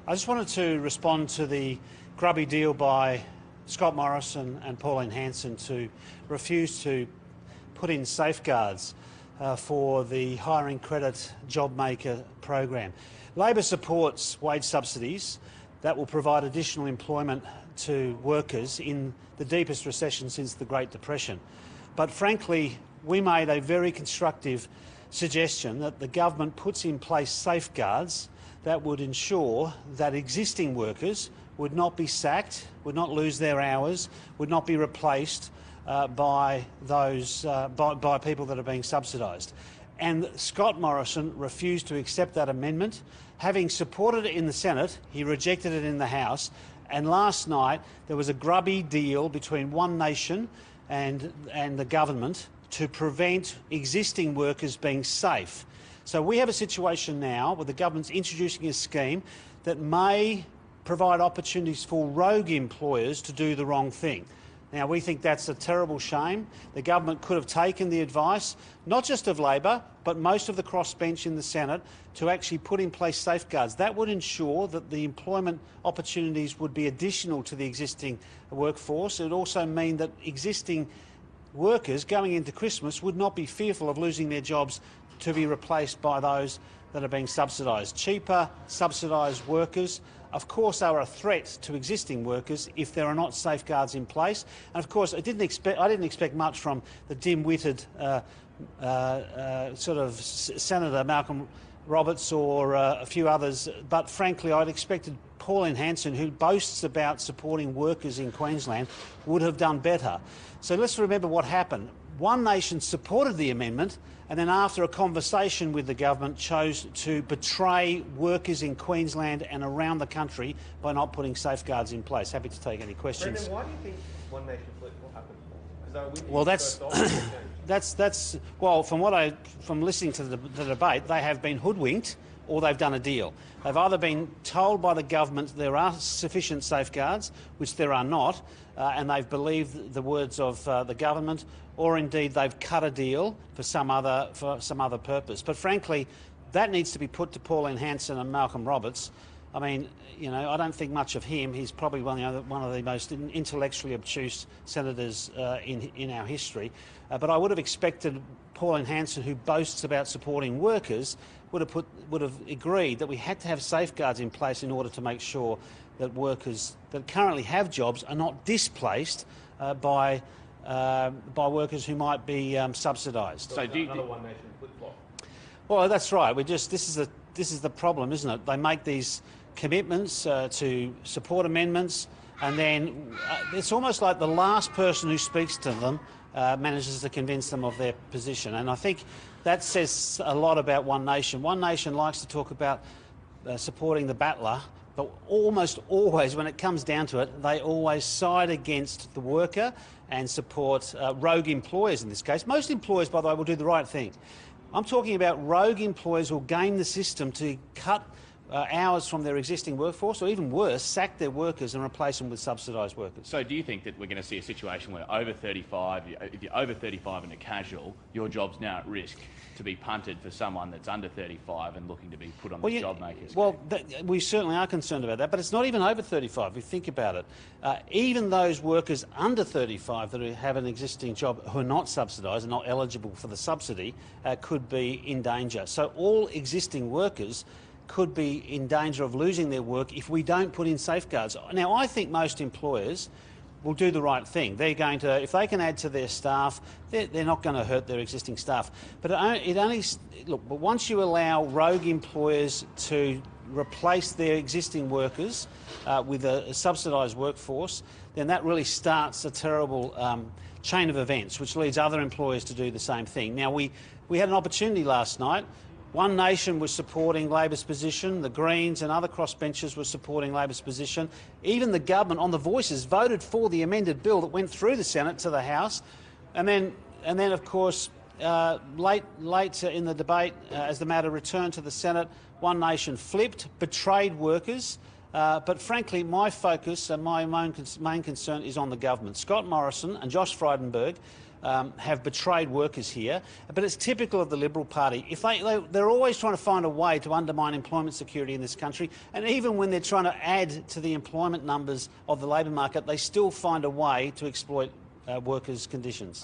I just wanted to respond to the grubby deal by Scott Morrison and Pauline Hanson to refuse to put in safeguards for the hiring credit JobMaker program. Labor supports wage subsidies that will provide additional employment to workers in the deepest recession since the Great Depression. But frankly, we made a very constructive suggestion that the government puts in place safeguards that would ensure that existing workers would not be sacked, would not lose their hours, would not be replaced by people that are being subsidised. And Scott Morrison refused to accept that amendment. Having supported it in the Senate, he rejected it in the House. And last night there was a grubby deal between One Nation and the government to prevent existing workers being safe. So we have a situation now where the government's introducing a scheme that may provide opportunities for rogue employers to do the wrong thing. Now, we think that's a terrible shame. The government could have taken the advice, not just of Labor, but most of the crossbench in the Senate, to actually put in place safeguards. That would ensure that the employment opportunities would be additional to the existing workforce. It would also mean that existing workers going into Christmas would not be fearful of losing their jobs to be replaced by those that are being subsidised. Cheaper, subsidised workers, of course, are a threat to existing workers if there are not safeguards in place. And of course, I didn't expect much from the dim-witted sort of Senator Malcolm Roberts or a few others, but frankly, I'd expected Pauline Hanson, who boasts about supporting workers in Queensland, would have done better. So let's remember what happened. One Nation supported the amendment and then, after a conversation with the government, chose to betray workers in Queensland and around the country by not putting safeguards in place. Happy to take any questions. Brendan, why do you think One Nation split will happen? Well, from listening to the debate, they have been hoodwinked or they've done a deal. They've either been told by the government there are sufficient safeguards, which there are not, and they've believed the words of the government, or indeed they've cut a deal for some other purpose. But frankly, that needs to be put to Pauline Hanson and Malcolm Roberts. I mean, you know, I don't think much of him. He's probably one of the most intellectually obtuse senators in our history. But I would have expected Pauline Hanson, who boasts about supporting workers, would have agreed that we had to have safeguards in place in order to make sure that workers that currently have jobs are not displaced by workers who might be subsidised. So another One Nation flip-flop. Well, that's right. This is the problem, isn't it? They make these commitments to support amendments, and then it's almost like the last person who speaks to them manages to convince them of their position. And I think that says a lot about One Nation. One Nation likes to talk about supporting the battler, but almost always, when it comes down to it, they always side against the worker and support rogue employers in this case. Most employers, by the way, will do the right thing. I'm talking about rogue employers who will game the system to cut hours from their existing workforce, or even worse, sack their workers and replace them with subsidised workers. So do you think that we're going to see a situation where if you're over 35 and a casual, your job's now at risk to be punted for someone that's under 35 and looking to be put on the JobMaker scheme? Well, we certainly are concerned about that, but it's not even over 35 if you think about it. Even those workers under 35 that have an existing job who are not subsidised and not eligible for the subsidy could be in danger. So all existing workers could be in danger of losing their work if we don't put in safeguards. Now, I think most employers will do the right thing. They're going to, if they can add to their staff, they're not going to hurt their existing staff. But but once you allow rogue employers to replace their existing workers with a subsidised workforce, then that really starts a terrible chain of events, which leads other employers to do the same thing. Now, we had an opportunity last night. One Nation was supporting Labor's position, the Greens and other crossbenchers were supporting Labor's position. Even the government, on the voices, voted for the amended bill that went through the Senate to the House. And then of course, late in the debate, as the matter returned to the Senate, One Nation flipped, betrayed workers. But frankly, my focus and my main concern is on the government. Scott Morrison and Josh Frydenberg have betrayed workers here, but it's typical of the Liberal Party. If they're always trying to find a way to undermine employment security in this country, and even when they're trying to add to the employment numbers of the labour market, they still find a way to exploit workers' conditions.